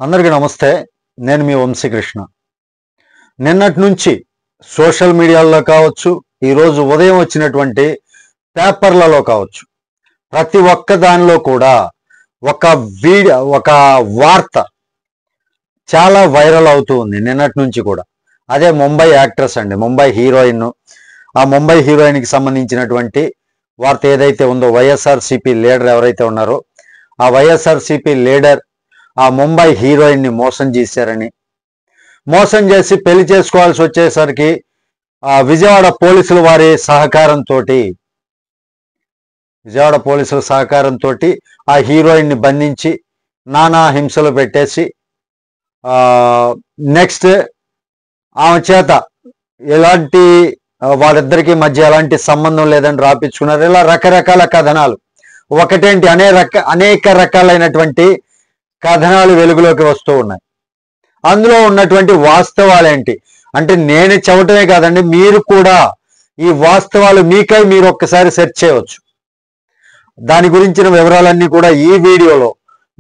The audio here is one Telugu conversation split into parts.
అందరికీ నమస్తే. నేను మీ వంశీకృష్ణ. నిన్నటి నుంచి సోషల్ మీడియాలో కావచ్చు, ఈరోజు ఉదయం వచ్చినటువంటి పేపర్లలో కావచ్చు, ప్రతి ఒక్క దానిలో కూడా ఒక వార్త చాలా వైరల్ అవుతూ ఉంది నిన్నటి నుంచి కూడా. అదే ముంబై యాక్ట్రెస్ అండి, ముంబై హీరోయిన్. ఆ ముంబై హీరోయిన్కి సంబంధించినటువంటి వార్త ఏదైతే ఉందో, వైఎస్ఆర్సీపీ లీడర్ ఎవరైతే ఉన్నారో ఆ వైఎస్ఆర్సీపీ లీడర్ ఆ ముంబై హీరోయిన్ని మోసం చేసి పెళ్లి చేసుకోవాల్సి వచ్చేసరికి విజయవాడ పోలీసుల వారి సహకారంతో ఆ హీరోయిన్ని బంధించి నానా హింసలు పెట్టేసి నెక్స్ట్ ఆమె చేత ఎలాంటి వాళ్ళిద్దరికి మధ్య ఎలాంటి సంబంధం లేదని రాపించుకున్నారు. ఇలా రకరకాల కథనాలు, ఒకటేంటి అనేక రకాలైనటువంటి కథనాలు వెలుగులోకి వస్తూ ఉన్నాయి. అందులో ఉన్నటువంటి వాస్తవాలేంటి అంటే నేను చెప్పటమే కాదండి, మీరు కూడా ఈ వాస్తవాలు మీకై మీరు ఒక్కసారి సెర్చ్ చేయవచ్చు. దాని గురించిన వివరాలన్నీ కూడా ఈ వీడియోలో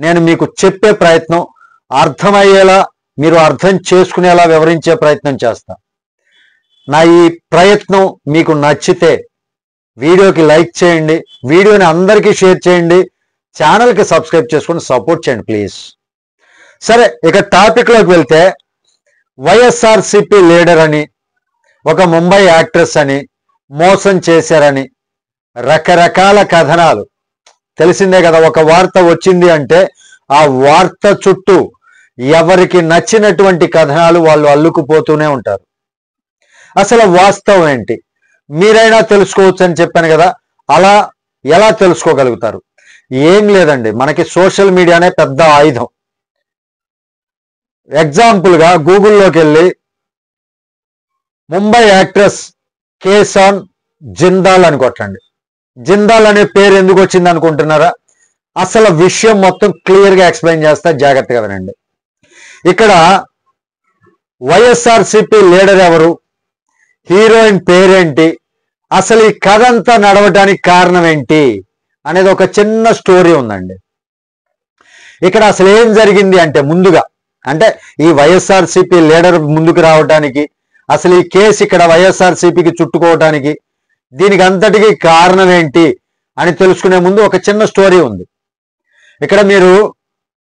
నేను మీకు చెప్పే ప్రయత్నం, అర్థమయ్యేలా మీరు అర్థం చేసుకునేలా వివరించే ప్రయత్నం చేస్తా. నా ఈ ప్రయత్నం మీకు నచ్చితే వీడియోకి లైక్ చేయండి, వీడియోని అందరికీ షేర్ చేయండి, ఛానల్కి సబ్స్క్రైబ్ చేసుకుని సపోర్ట్ చేయండి ప్లీజ్. సరే, ఇక టాపిక్లోకి వెళ్తే, వైఎస్ఆర్సీపీ లీడర్ అని ఒక ముంబై యాక్ట్రెస్ అని మోసం చేశారని రకరకాల కథనాలు తెలిసిందే కదా. ఒక వార్త వచ్చింది అంటే ఆ వార్త చుట్టూ ఎవరికి నచ్చినటువంటి కథనాలు వాళ్ళు అల్లుకుపోతూనే ఉంటారు. అసలు వాస్తవం ఏంటి మీరైనా తెలుసుకోవచ్చు అని చెప్పాను కదా. అలా ఎలా తెలుసుకోగలుగుతారు? ఏం లేదండి, మనకి సోషల్ మీడియానే పెద్ద ఆయుధం. ఎగ్జాంపుల్గా గూగుల్లోకి వెళ్ళి Mumbai actress case on Jindal అని కొట్టండి. జిందాల్ అనే పేరు ఎందుకు వచ్చింది అనుకుంటున్నారా? అసలు విషయం మొత్తం క్లియర్గా ఎక్స్ప్లెయిన్ చేస్తా, జాగ్రత్తగా వినండి. ఇక్కడ వైఎస్ఆర్సీపీ లీడర్ ఎవరు, హీరోయిన్ పేరేంటి, అసలు ఈ కథ అంతా నడవటానికి కారణం ఏంటి అనేది ఒక చిన్న స్టోరీ ఉందండి. ఇక్కడ అసలు ఏం జరిగింది అంటే, ముందుగా అంటే ఈ వైఎస్ఆర్సీపీ లీడర్ ముందుకు రావడానికి, అసలు ఈ కేసు ఇక్కడ వైఎస్ఆర్సీపీకి చుట్టుకోవటానికి, దీనికి అంతటికి కారణం ఏంటి అని తెలుసుకునే ముందు ఒక చిన్న స్టోరీ ఉంది. ఇక్కడ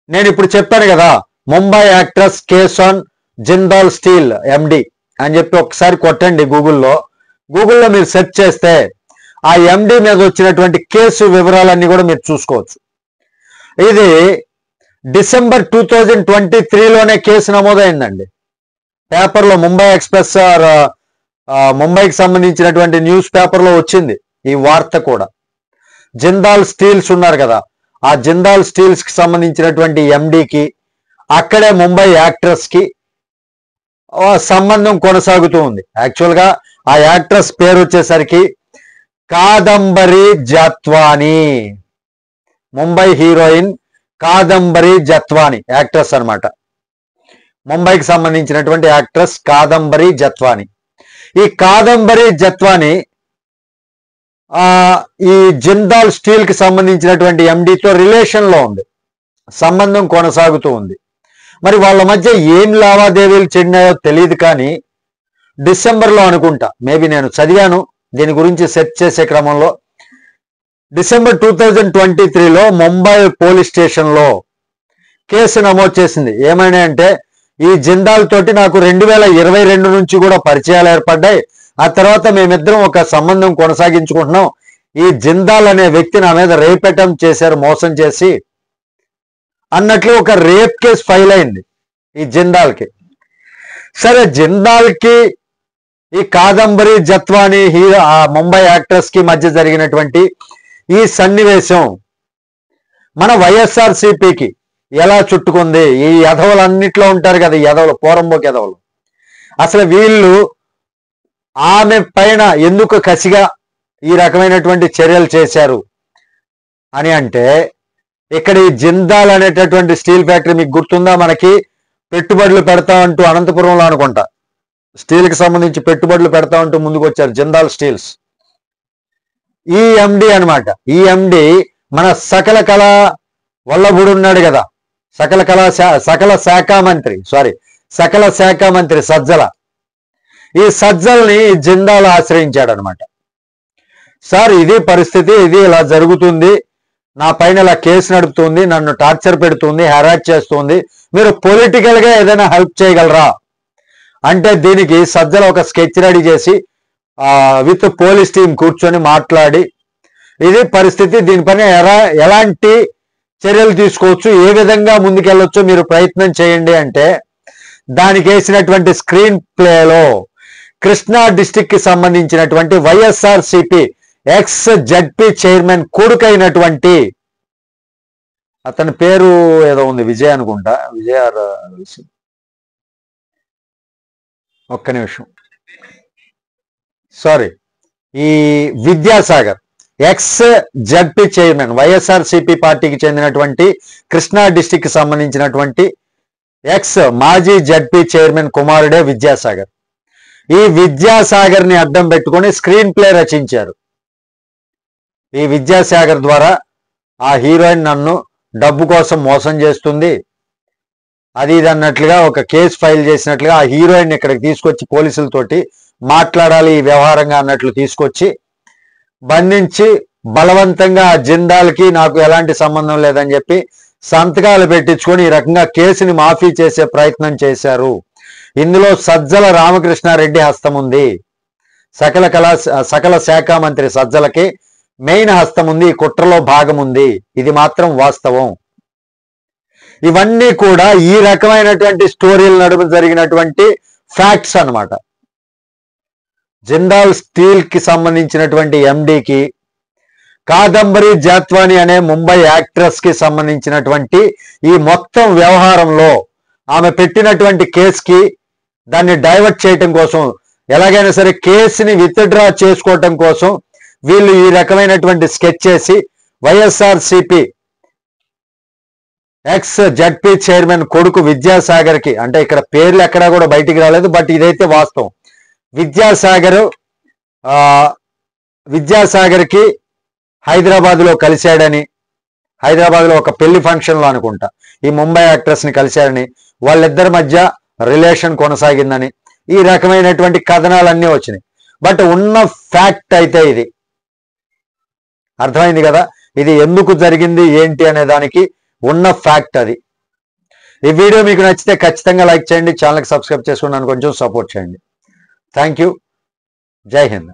నేను ఇప్పుడు చెప్పాను కదా, Mumbai actress case on Jindal steel MD అని చెప్పి ఒకసారి కొట్టండి గూగుల్లో మీరు సెర్చ్ చేస్తే ఆ ఎండి మీద వచ్చినటువంటి కేసు వివరాలన్నీ కూడా మీరు చూసుకోవచ్చు. ఇది డిసెంబర్ 2023లోనే కేసు నమోదైందండి. పేపర్లో ముంబై ఎక్స్ప్రెస్ ముంబైకి సంబంధించినటువంటి న్యూస్ పేపర్లో వచ్చింది ఈ వార్త కూడా. జిందాల్ స్టీల్స్ ఉన్నారు కదా, ఆ జిందాల్ స్టీల్స్ కి సంబంధించినటువంటి ఎండికి అక్కడే ముంబై యాక్ట్రెస్ కి సంబంధం కొనసాగుతూ ఉంది. యాక్చువల్గా ఆ యాక్ట్రెస్ పేరు వచ్చేసరికి కాదంబరి జత్వానీ. ముంబై హీరోయిన్ కాదంబరి జత్వానీ యాక్ట్రెస్ అన్నమాట. ముంబైకి సంబంధించినటువంటి యాక్ట్రెస్ కాదంబరి జత్వానీ. ఈ కాదంబరి జత్వానీ ఈ జిందాల్ స్టీల్ కి సంబంధించినటువంటి ఎండితో రిలేషన్ లో ఉంది, సంబంధం కొనసాగుతూ ఉంది. మరి వాళ్ళ మధ్య ఏం లావాదేవీలు చెందాయో తెలియదు, కానీ డిసెంబర్లో అనుకుంటా, మేబీ నేను చదివాను దీని గురించి సెర్చ్ చేసే క్రమంలో, డిసెంబర్ 2023లో ముంబై పోలీస్ స్టేషన్లో కేసు నమోదు చేసింది. ఏమైనా అంటే, ఈ జిందాల్ తోటి నాకు 2022 నుంచి కూడా పరిచయాలు ఏర్పడ్డాయి, ఆ తర్వాత మేమిద్దరం ఒక సంబంధం కొనసాగించుకుంటున్నాం, ఈ జిందాల్ అనే వ్యక్తి నా మీద రేప్ అటెంప్ట్ చేశారు మోసం చేసి అన్నట్లు ఒక రేప్ కేసు ఫైల్ అయింది ఈ జిందాల్కి. సరే, జిందాల్కి ఈ కాదంబరి జత్వానీ ఆ ముంబై యాక్ట్రెస్ కి మధ్య జరిగినటువంటి ఈ సన్నివేశం మన వైఎస్ఆర్సీపీకి ఎలా చుట్టుకుంది? ఈ ఎధవలన్నిట్లో ఉంటారు కదా, ఈ ఎధవలు, పోరంబోకి ఎధవలు. అసలు వీళ్ళు ఆమె పైన ఎందుకు కసిగా ఈ రకమైనటువంటి చర్యలు చేశారు అని అంటే, ఇక్కడ ఈ జిందాల్ అనేటటువంటి స్టీల్ ఫ్యాక్టరీ మీకు గుర్తుందా? మనకి పెట్టుబడులు పెడతామంటూ అనంతపురంలో అనుకుంటా స్టీల్ కి సంబంధించి పెట్టుబడులు పెడతామంటూ ముందుకు వచ్చారు జిందాల్ స్టీల్స్. ఈ ఎండి అనమాట. ఈ ఎండి మన సకల కళ వల్లభుడు ఉన్నాడు కదా, సకల శాఖ మంత్రి సజ్జల. ఈ సజ్జల్ని జిందాల్ ఆశ్రయించాడనమాట. సార్ ఇది పరిస్థితి, ఇది ఇలా జరుగుతుంది, నా పైన ఇలా కేసు నడుపుతుంది, నన్ను టార్చర్ పెడుతుంది, హెరాస్ చేస్తుంది, మీరు పొలిటికల్ గా ఏదైనా హెల్ప్ చేయగలరా అంటే దీనికి సజ్జల ఒక స్కెచ్ రెడీ చేసి విత్ పోలీస్ టీం కూర్చొని మాట్లాడి ఇది పరిస్థితి, దీనిపైన ఎలాంటి చర్యలు తీసుకోవచ్చు, ఏ విధంగా ముందుకెళ్ళొచ్చో మీరు ప్రయత్నం చేయండి అంటే దానికి వేసినటువంటి స్క్రీన్ ప్లేలో కృష్ణా డిస్టిక్ కి సంబంధించినటువంటి వైఎస్ఆర్సిపి ఎక్స్ జడ్పీ చైర్మన్ కొడుకైనటువంటి అతని పేరు ఏదో ఉంది, విజయ్ అనుకుంటా, విజయ్ ఒక్క నిమిషం, సారీ, ఈ Vidyasagar X ZP chairman, YSRCP పార్టీకి చెందినటువంటి కృష్ణా డిస్టిక్ కి సంబంధించినటువంటి ఎక్స్ మాజీ జడ్పీ చైర్మన్ కుమారుడే విద్యాసాగర్. ఈ విద్యాసాగర్ ని అడ్డం పెట్టుకొని స్క్రీన్ ప్లే రచించారు. ఈ విద్యాసాగర్ ద్వారా ఆ హీరోయిన్ నన్ను డబ్బు కోసం మోసం చేస్తుంది, అది ఇది అన్నట్లుగా ఒక కేసు ఫైల్ చేసినట్లుగా ఆ హీరోయిన్ ఇక్కడికి తీసుకొచ్చి పోలీసులతోటి మాట్లాడాలి ఈ వ్యవహారంగా అన్నట్లు తీసుకొచ్చి బంధించి బలవంతంగా ఆ జిందాల్కి నాకు ఎలాంటి సంబంధం లేదని చెప్పి సంతకాలు పెట్టించుకొని ఈ రకంగా కేసుని మాఫీ చేసే ప్రయత్నం చేశారు. ఇందులో సజ్జల రామకృష్ణారెడ్డి హస్తం ఉంది. సకల శాఖ మంత్రి సజ్జలకి మెయిన్ హస్తం ఉంది, ఈ కుట్రలో భాగం ఉంది, ఇది మాత్రం వాస్తవం. ఇవన్నీ కూడా ఈ రకమైనటువంటి స్టోరీల నడుమ జరిగినటువంటి ఫ్యాక్ట్స్ అన్నమాట. జిందాల్ స్టీల్ కి సంబంధించినటువంటి ఎండికి కాదంబరి జాత్వాని అనే ముంబై యాక్ట్రెస్ కి సంబంధించినటువంటి ఈ మొత్తం వ్యవహారంలో ఆమె పెట్టినటువంటి కేసుకి దాన్ని డైవర్ట్ చేయటం కోసం, ఎలాగైనా సరే కేసుని విత్డ్రా చేసుకోవటం కోసం వీళ్ళు ఈ రకమైనటువంటి స్కెచ్ చేసి వైఎస్ఆర్సిపి ఎక్స్ జడ్పీ చైర్మన్ కొడుకు విద్యాసాగర్ కి, అంటే ఇక్కడ పేర్లు ఎక్కడా కూడా బయటికి రాలేదు, బట్ ఇదైతే వాస్తవం, విద్యాసాగర్ కి హైదరాబాద్ లో కలిశాడని, హైదరాబాద్ లో ఒక పెళ్లి ఫంక్షన్ లో అనుకుంటా ఈ ముంబై యాక్ట్రెస్ ని కలిశాడని, వాళ్ళిద్దరి మధ్య రిలేషన్ కొనసాగిందని ఈ రకమైనటువంటి కథనాలన్నీ వచ్చినాయి. బట్ ఉన్న ఫ్యాక్ట్ అయితే ఇది అర్థమైంది కదా, ఇది ఎందుకు జరిగింది ఏంటి అనే దానికి ఉన్న ఫ్యాక్ట్ అది. ఈ వీడియో మీకు నచ్చితే ఖచ్చితంగా లైక్ చేయండి, ఛానల్కి సబ్స్క్రైబ్ చేసుకుని నన్ను కొంచెం సపోర్ట్ చేయండి. థ్యాంక్ యూ, జై హింద్.